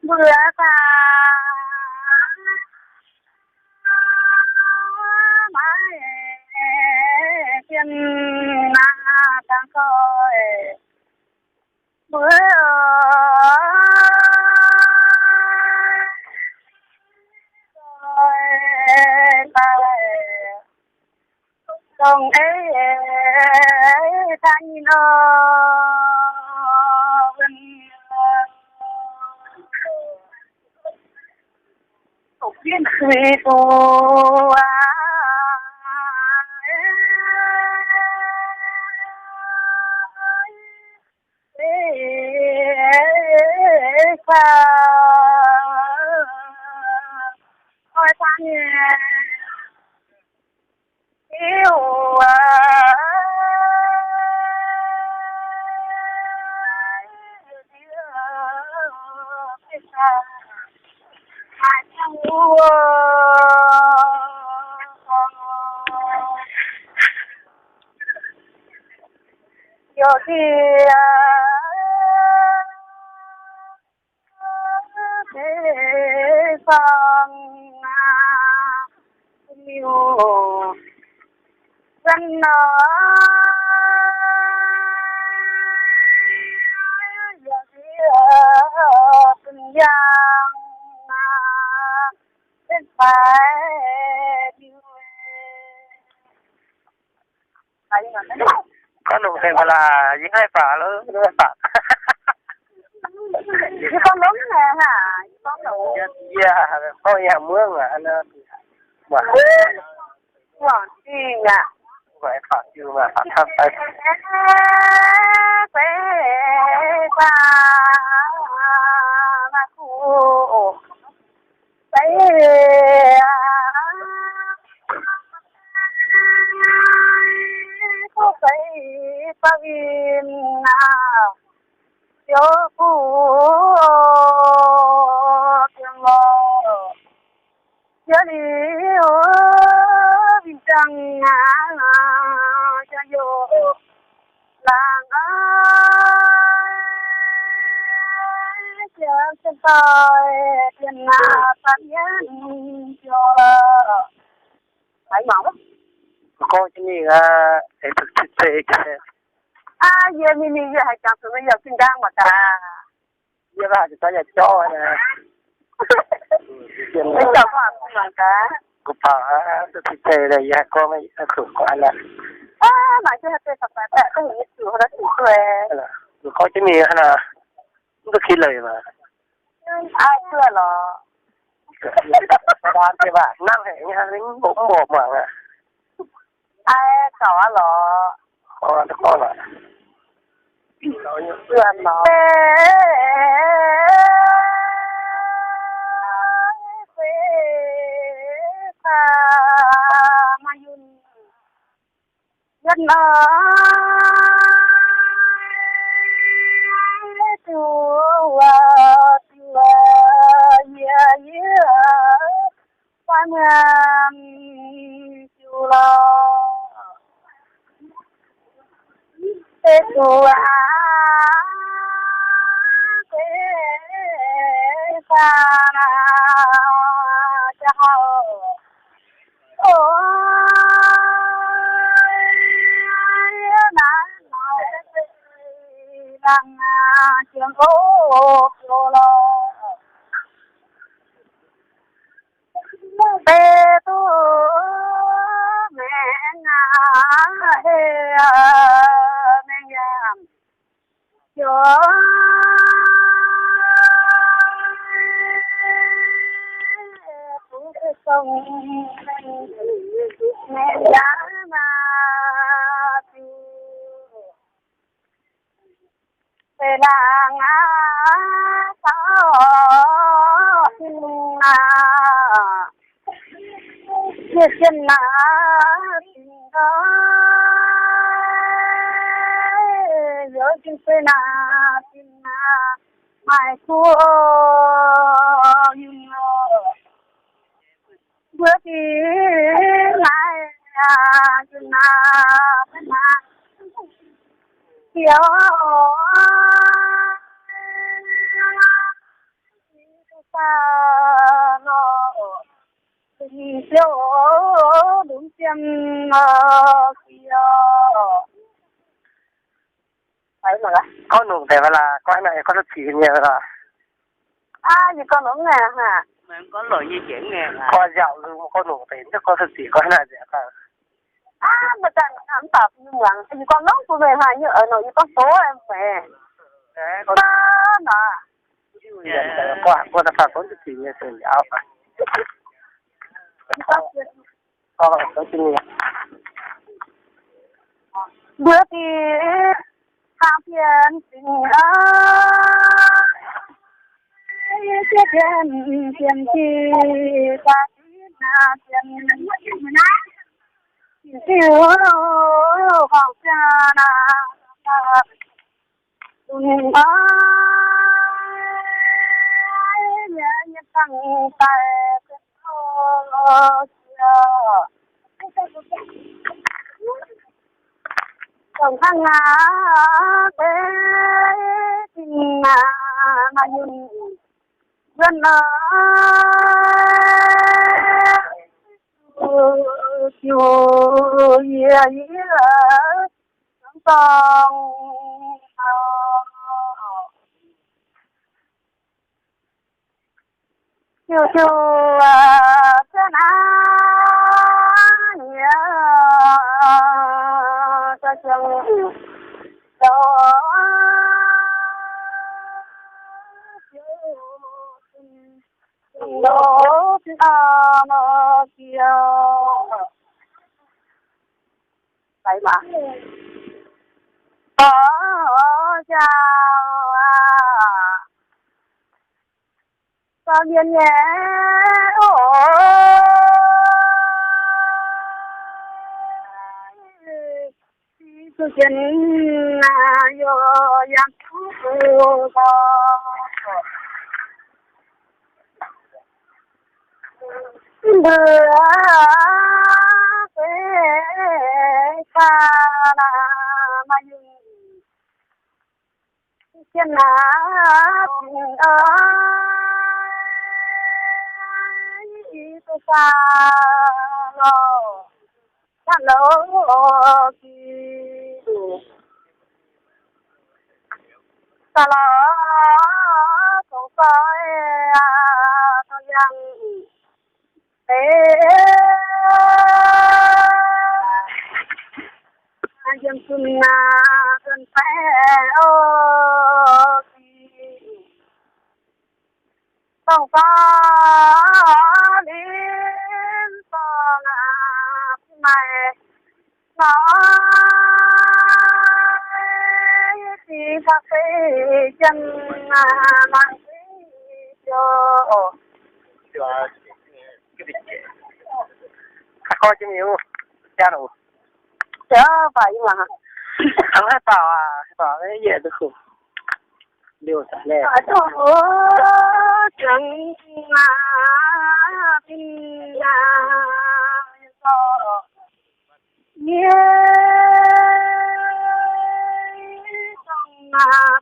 bữa ta mãi chân tăng coi bữa sông ấy thanh nó tục viên khi tu ôi thanh yêu yo khi phong yêu dân nó yo khi từng giang bên phải yêu có lùng thêm là những hai phả lớn những hai phả cái con lớn nè hả con đủ có nhà mướn à anh mà còn gì à vậy phả chưa mà phả thấp tay quê qua mà khu quê có quê qua viên nào yo phu tiếng lo yo đi bình trăng cho yo làng chờ chân tôi tiền phát nhân cho phải mỏng có cái gì để thực tế giờ mình giờ hay chọn tụi bây giờ kinh đang mà ta giờ là chúng ta giờ cho nè bây giờ có ăn không cả cũng phải thực tế này giờ có mấy khử có anh là mà chưa hết tập tại có những sự đó sự rồi có cái gì là nó khi lời mà ai chưa là đàn thì bạn năm hệ nha đến bốn một mà ai có là có là chuyện nó mà yun dân ở chùa quan chùa tê chùa tê sa chào ôi đang trường ô lo bê tu mẹ ngà hê mẹ nhàng cho tu sông mẹ giá mà về làng sao biết chân tình đó chính xây na tin na mai thua nhưng bữa thì lại nhưng mà hiểu xa nó thì siêu đúng xem kia phải mà có nụแต่เวลาcó anh này có rất chỉ nhiều là gì con nó nghe hả mà em có lời di chuyển nghe là có dạo luôn có nụ thì nó có thật chỉ có anh này dễ cả mà chẳng hắn tập nhưng mà gì con nó của về hai như ở nội có số em về đấy có mà qua qua tập có rất chỉ nhiều từ dạo có kinh nghiệm bữa thì tham phiền tình chia tiền chi ta na tiền yêu học cha na đừng nhớ nhớ thằng tay tổng thằng bé tình mà nhìn dân chiều con chiều thế nhớ cho chừng đó đó nó kia vậy mà có chào có biên nhé tôi chân yo yang có bữa về xa mà nhìn chân tình ơi tôi xa lo xa lỡ kỳ xa lỡ tôi phải tôi yang thế dân xuân dân phải không có đến con này nó chỉ có cái chân mang cho cái gì coi chứ nhiều cha đủ chứ vậy mà thằng hai tỏ cái gì được không điều thật lẹ ở chỗ chẳng tin nhớ trong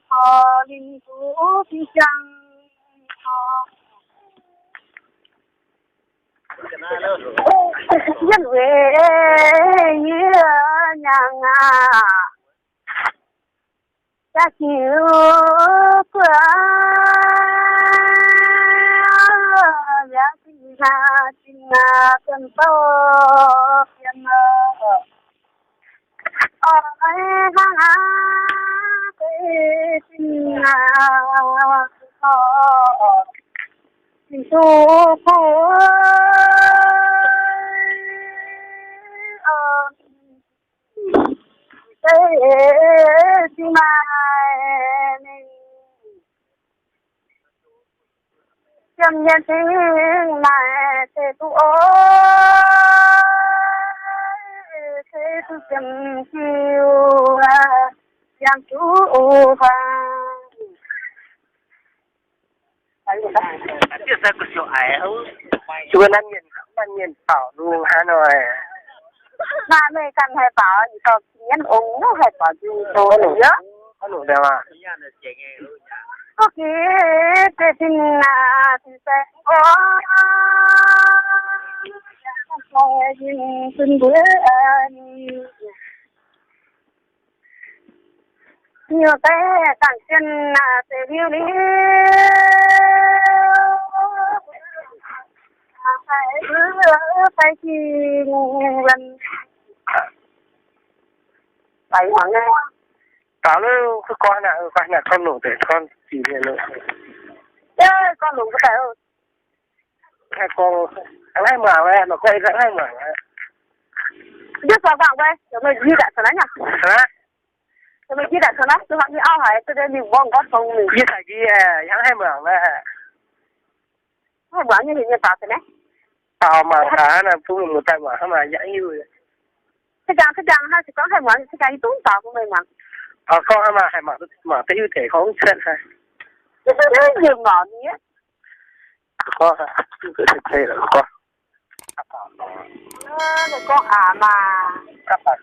thọ linh phú phi chẳng dân về như nhà cha chịu quá giá tình cần to tiền ôi ha cái tình tình tu khổ cái gì mà chăm nhân tiếng này thế tu thế tu chăm chiều giang chú vàng. Chứ sao có chỗ ai ấu. Chúa ăn nhìn tỏ luôn Hà Nội. Mà mẹ cần hay bảo gì tao nhắn uống nó hay bảo gì đồ nữa. Có nụ đâu à? Có cái tin là thì sẽ có xin bữa nhiều cái càng chân là sẽ yêu đi phải phải chi lần phải hỏi nghe Tao nó cứ coi là con nụ để con chỉ về nữa. chứ con đủ có thể không Hai con hai mở về mà quay dẫn hai mở biết sao bạn quay rồi mình đi đại sản nhá hả? rồi mình đi đại sản tôi hỏi như ao hải tôi đến mình vong có không mình Như thầy kia hắn hai mở về hai bữa như thì như tao thế này tao mà thả là phụ một tay mở mà dãy như cái trang hai chỉ có hai bữa cái trang tốn tao của mình mà con mà hai mở tới ưu thể không chết ha cái nhiều ngọn nhé có hả? Cứ thực thế là có rồi con mà các bạn